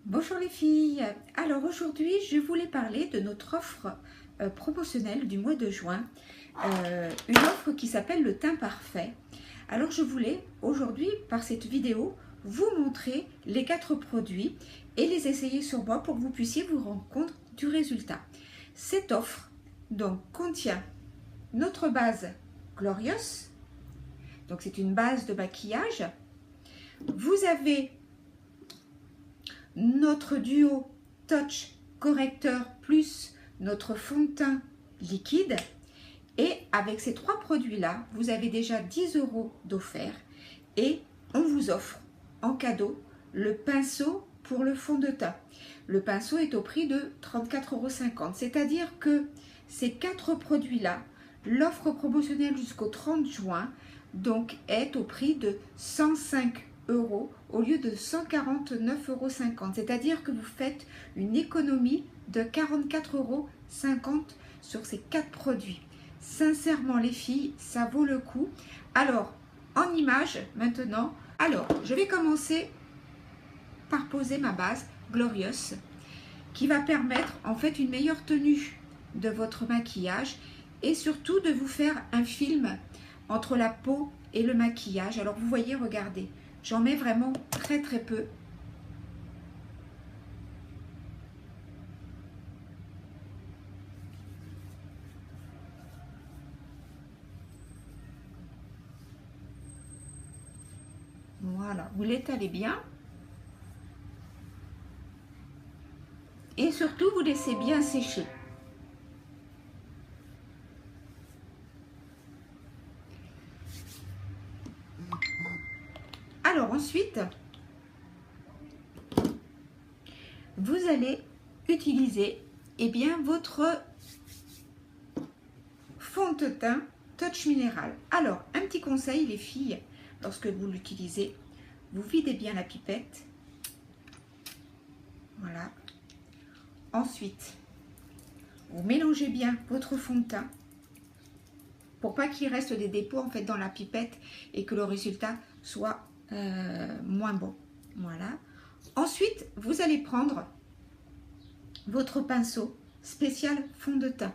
Bonjour les filles, alors aujourd'hui je voulais parler de notre offre promotionnelle du mois de juin, une offre qui s'appelle le teint parfait. Alors je voulais aujourd'hui par cette vidéo vous montrer les 4 produits et les essayer sur moi pour que vous puissiez vous rendre compte du résultat. Cette offre donc contient notre base Glorious, donc c'est une base de maquillage. Vous avez notre duo Touch Correcteur plus notre fond de teint liquide. Et avec ces 3 produits-là, vous avez déjà 10 € d'offert et on vous offre en cadeau le pinceau pour le fond de teint. Le pinceau est au prix de 34,50 €. C'est-à-dire que ces 4 produits-là, l'offre promotionnelle jusqu'au 30 juin, donc est au prix de 105 € au lieu de 149,50 €. C'est-à-dire que vous faites une économie de 44,50 € sur ces 4 produits. Sincèrement les filles, ça vaut le coup. Alors, en image maintenant, alors je vais commencer par poser ma base Glorious qui va permettre en fait une meilleure tenue de votre maquillage et surtout de vous faire un film entre la peau et le maquillage. Alors vous voyez, regardez, j'en mets vraiment très peu. Voilà, vous l'étalez bien. Et surtout, vous laissez bien sécher. Alors ensuite, vous allez utiliser votre fond de teint Touch Minéral. Alors, un petit conseil les filles, lorsque vous l'utilisez, vous videz bien la pipette. Voilà. Ensuite, vous mélangez bien votre fond de teint pour pas qu'il reste des dépôts en fait dans la pipette et que le résultat soit moins bon. Voilà. Ensuite, vous allez prendre votre pinceau spécial fond de teint.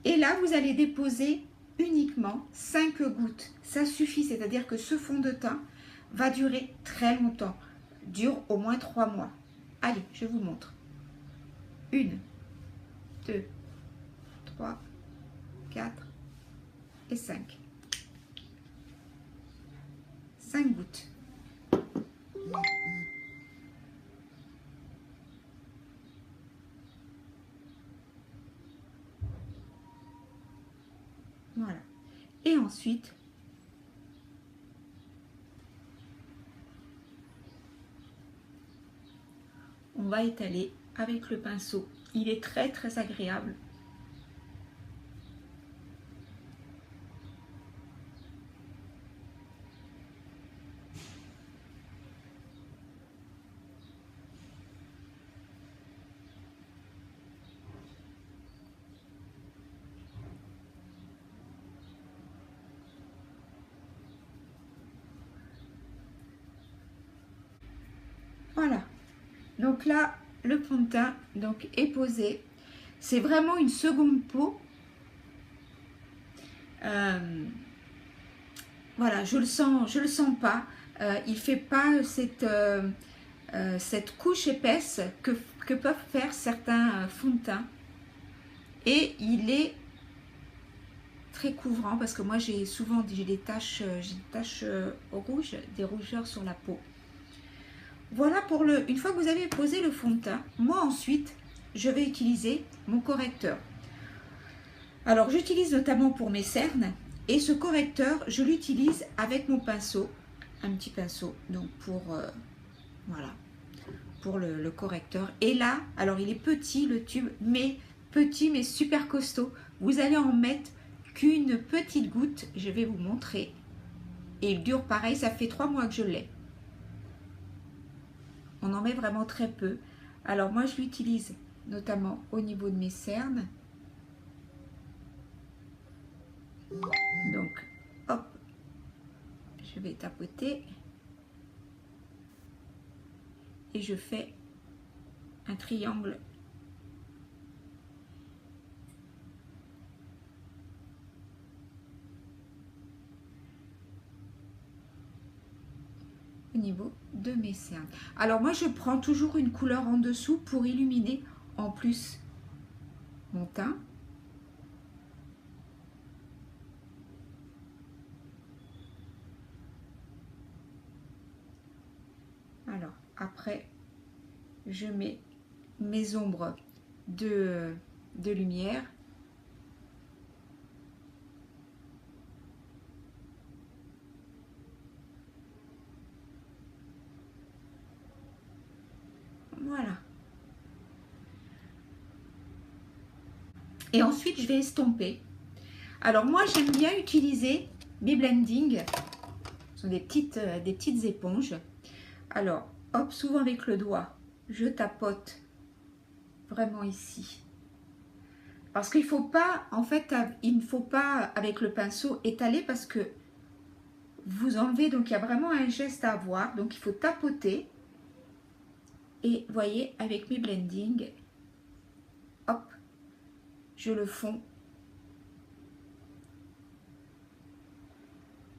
Et là, vous allez déposer uniquement 5 gouttes. Ça suffit, c'est-à-dire que ce fond de teint va durer très longtemps. Dure au moins 3 mois. Allez, je vous montre. 1, 2, 3, 4 et 5. 5 gouttes. Voilà. Et ensuite, on va étaler avec le pinceau. Il est très agréable. Voilà. Donc là, le fond de teint est posé. C'est vraiment une seconde peau. Voilà, je le sens pas. Il fait pas cette couche épaisse que peuvent faire certains fonds de teint. Et il est très couvrant parce que moi j'ai souvent des taches rouges, des rougeurs sur la peau. Voilà pour une fois que vous avez posé le fond de teint, moi ensuite je vais utiliser mon correcteur. Alors j'utilise notamment pour mes cernes et ce correcteur je l'utilise avec mon pinceau, un petit pinceau donc voilà, pour le correcteur. Et là, alors il est petit le tube, mais petit mais super costaud. Vous allez en mettre qu'une petite goutte, je vais vous montrer. Et il dure pareil, ça fait 3 mois que je l'ai. On en met vraiment très peu. Alors moi je l'utilise notamment au niveau de mes cernes. Donc hop, je vais tapoter. et je fais un triangle au niveau de mes cernes. Alors moi je prends toujours une couleur en dessous pour illuminer en plus mon teint. Alors après je mets mes ombres de lumière. Voilà. Et ensuite, je vais estomper. Alors moi, j'aime bien utiliser mes blending. Ce sont des petites éponges. Alors, hop, souvent avec le doigt, je tapote vraiment ici. Parce qu'il ne faut pas, en fait, il ne faut pas avec le pinceau étaler parce que vous enlevez, donc il y a vraiment un geste à avoir. Donc il faut tapoter. Et voyez, avec mes blending, hop, je le fonds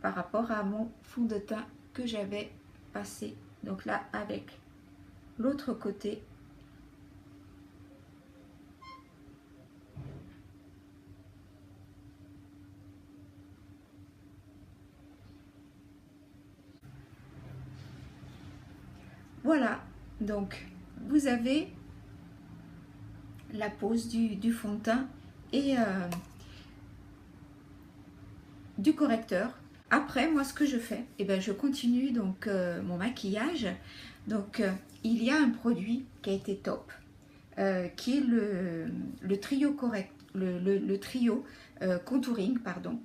par rapport à mon fond de teint que j'avais passé. Donc là, avec l'autre côté, voilà. Donc, vous avez la pose du fond de teint et du correcteur. Après, moi, ce que je fais, eh ben, je continue donc mon maquillage. Donc, il y a un produit qui a été top, qui est le trio correct, le trio contouring, pardon.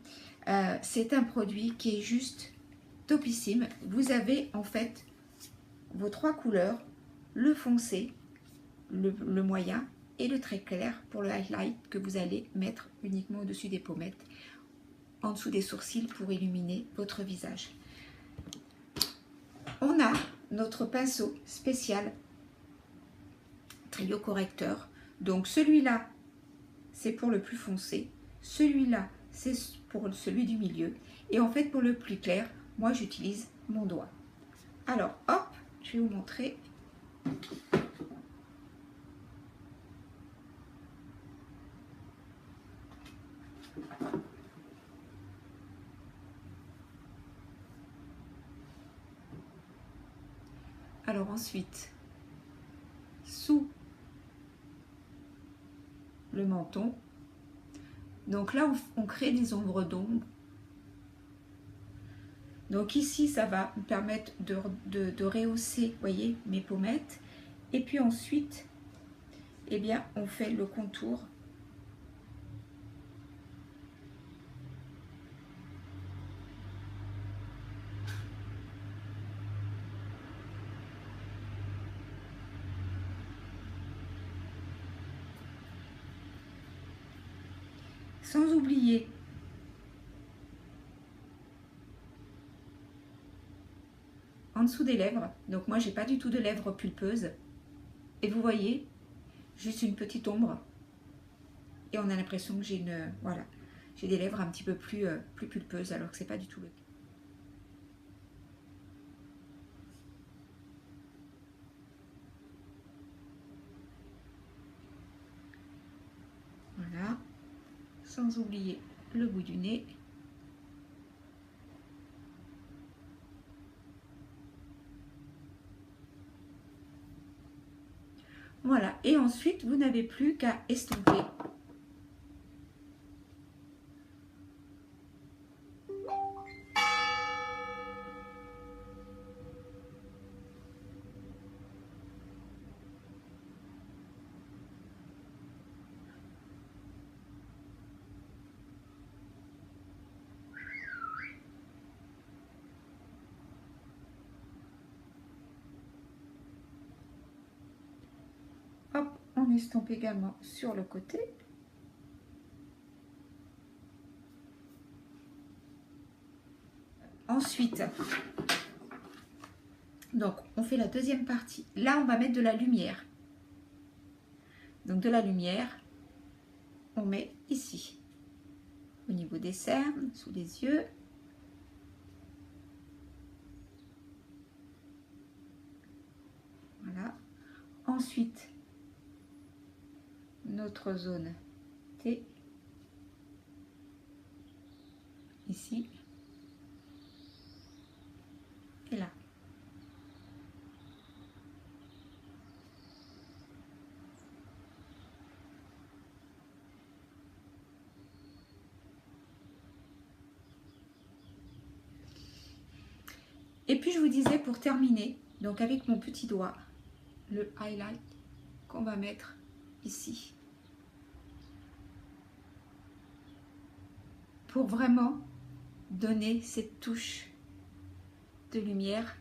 C'est un produit qui est juste topissime. Vous avez en fait vos trois couleurs, le foncé, le moyen et le très clair pour le highlight que vous allez mettre uniquement au-dessus des pommettes, en dessous des sourcils pour illuminer votre visage. On a notre pinceau spécial trio correcteur. Donc celui-là, c'est pour le plus foncé. Celui-là, c'est pour celui du milieu. Et en fait, pour le plus clair, moi, j'utilise mon doigt. Alors, hop, je vais vous montrer. Alors ensuite, sous le menton, donc là, on crée des ombres d'ombre. Donc ici, ça va me permettre de rehausser, vous voyez, mes pommettes. Et puis ensuite, eh bien, on fait le contour. Sans oublier en dessous des lèvres. Donc moi, j'ai pas du tout de lèvres pulpeuses. Et vous voyez, juste une petite ombre. Et on a l'impression que j'ai voilà, j'ai des lèvres un petit peu plus pulpeuses, alors que c'est pas du tout le cas. Voilà, sans oublier le bout du nez. Voilà, et ensuite, vous n'avez plus qu'à estomper. Hop, on estompe également sur le côté. Ensuite, Donc, on fait la deuxième partie. Là, on va mettre de la lumière. Donc, de la lumière, on met ici, au niveau des cernes, sous les yeux. Voilà. Ensuite, notre zone T, ici et là. Et puis je vous disais pour terminer, donc avec mon petit doigt, le highlight qu'on va mettre ici. Pour vraiment donner cette touche de lumière.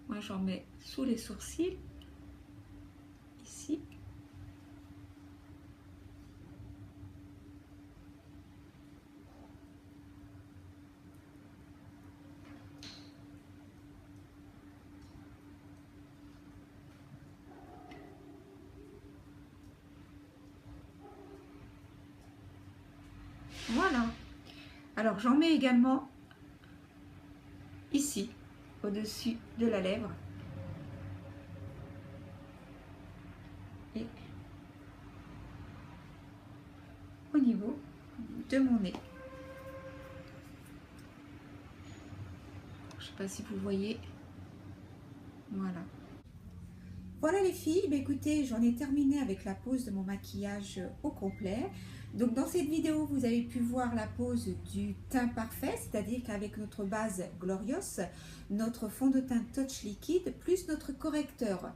Moi, j'en mets sous les sourcils, ici. Voilà. Alors, j'en mets également ici, au-dessus de la lèvre. Et au niveau de mon nez. Je ne sais pas si vous voyez. Voilà. Voilà les filles, bah écoutez, j'en ai terminé avec la pose de mon maquillage au complet. Donc dans cette vidéo, vous avez pu voir la pose du teint parfait, c'est-à-dire qu'avec notre base Glorious, notre fond de teint Touch liquide, plus notre correcteur.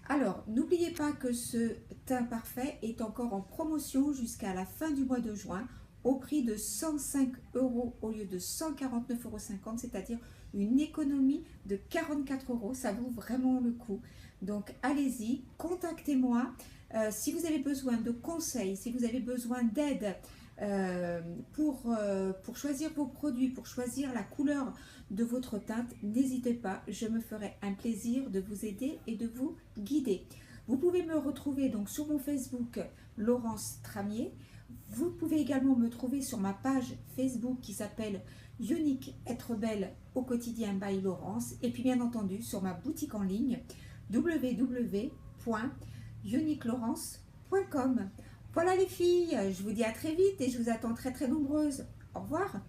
Alors, n'oubliez pas que ce teint parfait est encore en promotion jusqu'à la fin du mois de juin au prix de 105 € au lieu de 149,50 €, c'est-à-dire une économie de 44 €. Ça vaut vraiment le coup. Donc, allez-y, contactez-moi. Si vous avez besoin de conseils, si vous avez besoin d'aide pour choisir vos produits, pour choisir la couleur de votre teinte, n'hésitez pas, je me ferai un plaisir de vous aider et de vous guider. Vous pouvez me retrouver donc sur mon Facebook Laurence Tramier. Vous pouvez également me trouver sur ma page Facebook qui s'appelle Unique Être Belle au quotidien by Laurence, et puis bien entendu sur ma boutique en ligne www.uniquelaurence.com. Voilà les filles, je vous dis à très vite et je vous attends très nombreuses. Au revoir.